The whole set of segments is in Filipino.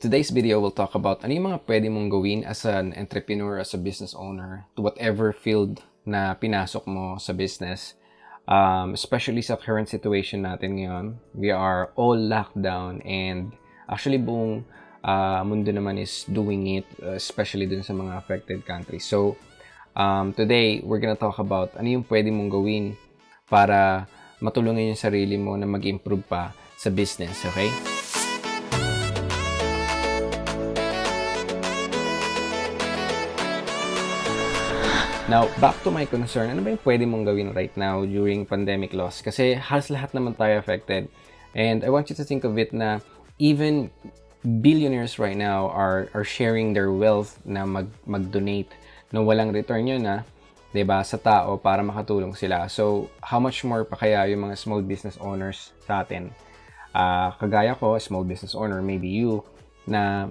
Today's video will talk about ano yung mga pwede mong gawin as an entrepreneur, as a business owner, to whatever field na pinasok mo sa business. Especially sa current situation natin ngayon, we are all locked down and actually buong mundo naman is doing it, especially dun sa mga affected countries. So, today, we're gonna talk about ano yung pwede mong gawin para matulungan yung sarili mo na mag-improve pa sa business, okay? Now, back to my concern, ano ba yung pwede mong gawin right now during pandemic loss? Kasi halos lahat naman tayo affected. And I want you to think of it na even billionaires right now are sharing their wealth na mag-donate na walang return yun na, 'di ba, sa tao para makatulong sila. So, how much more pa kaya yung mga small business owners sa atin? Kagaya ko, small business owner, maybe you, na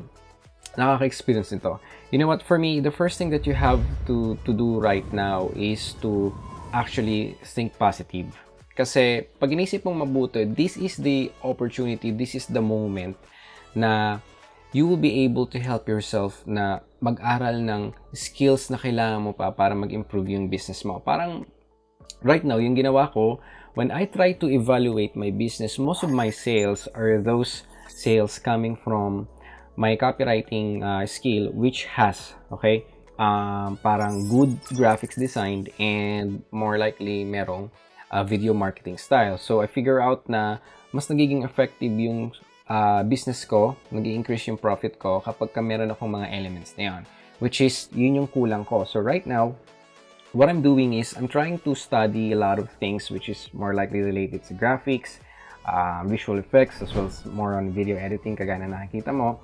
nakaka-experience nito. You know what, for me, the first thing that you have to do right now is to actually think positive. Kasi pag inisip mong mabuti, this is the opportunity, this is the moment na you will be able to help yourself na mag-aral ng skills na kailangan mo pa para mag-improve yung business mo. Parang right now, yung ginawa ko, when I try to evaluate my business, most of my sales are those sales coming from my copywriting skill, which has, parang good graphics design and more likely merong video marketing style. So, I figure out na mas nagiging effective yung business ko, nag-i-increase yung profit ko kapag meron akong mga elements na yun, which is, yun yung kulang ko. So, right now, what I'm doing is, I'm trying to study a lot of things which is more likely related to graphics, visual effects, as well as more on video editing, kagaya na nakikita mo.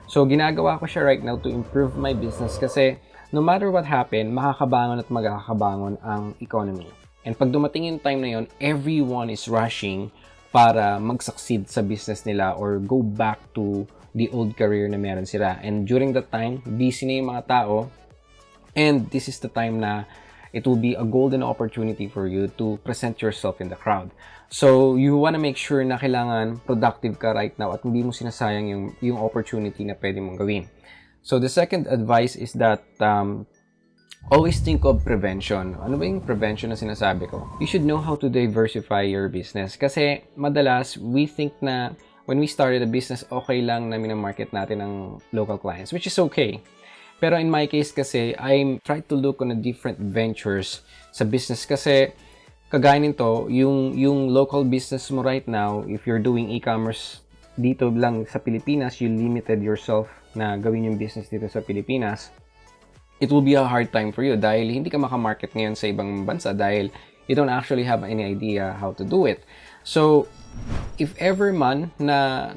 So, ginagawa ko siya right now to improve my business kasi no matter what happen, makakabangon at magkakabangon ang economy. And pag dumating yung time na yun, everyone is rushing para mag-succeed sa business nila or go back to the old career na meron sila. And during that time, busy na yung mga tao. And this is the time na it will be a golden opportunity for you to present yourself in the crowd. So, you want to make sure na kailangan productive ka right now at hindi mo sinasayang yung opportunity na pwede mong gawin. So, the second advice is that always think of prevention. Ano ba yung prevention na sinasabi ko? You should know how to diversify your business. Kasi madalas, we think na when we started a business, okay lang na minamarket natin ang local clients, which is okay. Pero in my case kasi, I'm trying to look on a different ventures sa business kasi kagaya nito, yung local business mo right now, if you're doing e-commerce dito lang sa Pilipinas, you limited yourself na gawin yung business dito sa Pilipinas, it will be a hard time for you dahil hindi ka makamarket ngayon sa ibang bansa dahil you don't actually have any idea how to do it. So, if ever man na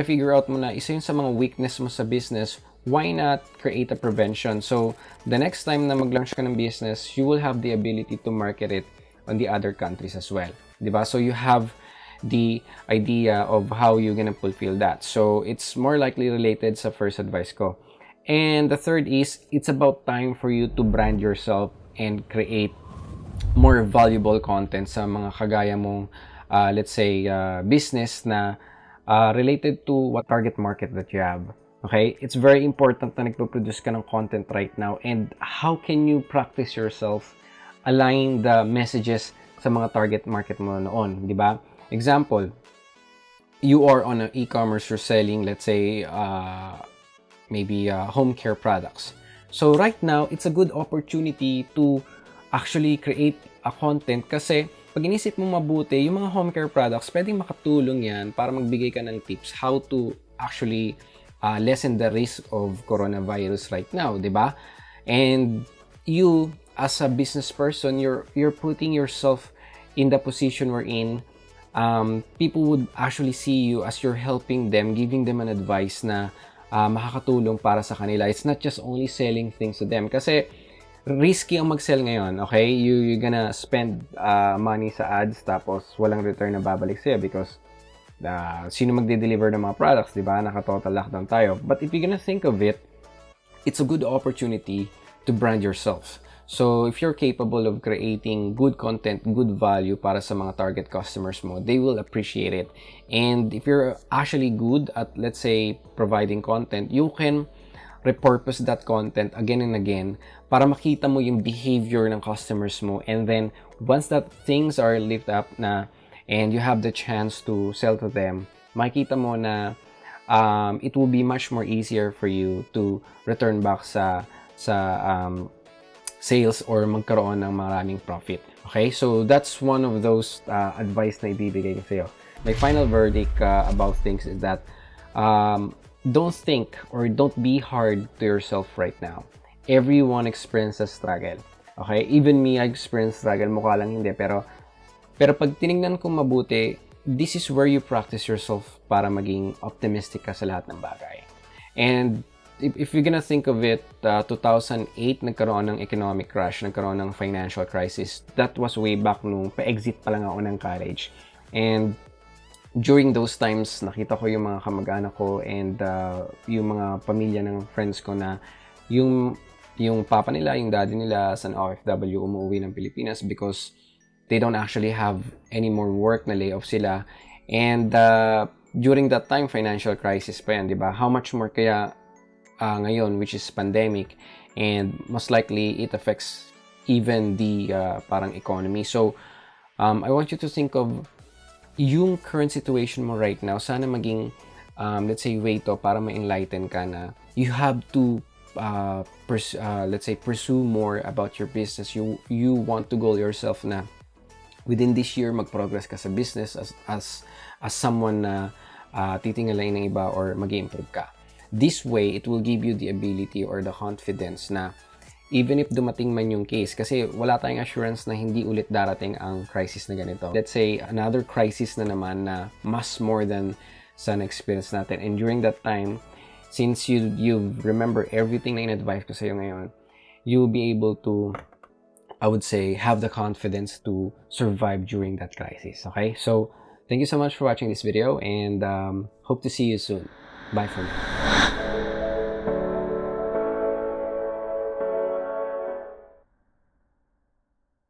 figure out mo na isa yun sa mga weakness mo sa business, why not create a prevention? So, the next time na mag-launch ka ng business, you will have the ability to market it on the other countries as well. Diba? So, you have the idea of how you're gonna fulfill that. So, it's more likely related sa first advice ko. And the third is, it's about time for you to brand yourself and create more valuable content sa mga kagaya mong, let's say, business na related to what target market that you have. Okay? It's very important na nagpo-produce ka ng content right now. And how can you practice yourself align the messages sa mga target market mo noon, di ba? Example, you are on an e-commerce, you're selling, let's say, maybe home care products. So right now, it's a good opportunity to actually create a content kasi pag inisip mo mabuti, yung mga home care products, pwedeng makatulong yan para magbigay ka ng tips how to actually lessen the risk of coronavirus right now, di ba? And you, as a business person, you're putting yourself in the position we're in. People would actually see you as you're helping them, giving them an advice na makakatulong para sa kanila. It's not just only selling things to them. Kasi risky ang mag-sell ngayon, okay? You're gonna spend money sa ads tapos walang return na babalik sa'yo because sino magde-deliver ng mga products, di ba? Naka-total lockdown tayo. But if you're gonna think of it, it's a good opportunity to brand yourself. So, if you're capable of creating good content, good value para sa mga target customers mo, they will appreciate it. And if you're actually good at, let's say, providing content, you can repurpose that content again and again para makita mo yung behavior ng customers mo. And then, once that things are lift up na and you have the chance to sell to them, makita mo na it will be much more easier for you to return back sa sales or magkaroon ng maraming profit. Okay? So, that's one of those advice na ibibigay ko sa'yo. My final verdict about things is that don't think or don't be hard to yourself right now. Everyone experiences struggle. Okay? Even me, I experience struggle. Mukha lang hindi. Pero pag tinignan ko mabuti, this is where you practice yourself para maging optimistic ka sa lahat ng bagay. And if you're gonna think of it, 2008, nagkaroon ng economic crash, nagkaroon ng financial crisis. That was way back nung pa-exit pa lang ako ng college. And during those times, nakita ko yung mga kamag-anak ko and yung mga pamilya ng friends ko na yung papa nila, yung daddy nila sa OFW umuwi ng Pilipinas because they don't actually have any more work, na layoff sila. And during that time, financial crisis pa yan, di ba? How much more kaya ngayon, which is pandemic, and most likely it affects even the parang economy. So, I want you to think of yung current situation mo right now. Sana maging, let's say, way to para ma-enlighten ka na you have to let's say, pursue more about your business. You want to goal yourself na within this year, mag-progress ka sa business as someone na titingalain ng iba or mag-improve ka. This way, it will give you the ability or the confidence na even if dumating man yung case, kasi wala tayong assurance na hindi ulit darating ang crisis na ganito. Let's say, another crisis na naman na mas more than sa na-experience natin. And during that time, since you remember everything na in-advise ko sa'yo ngayon, you'll be able to, I would say, have the confidence to survive during that crisis. Okay? So, thank you so much for watching this video and hope to see you soon. Bye for now.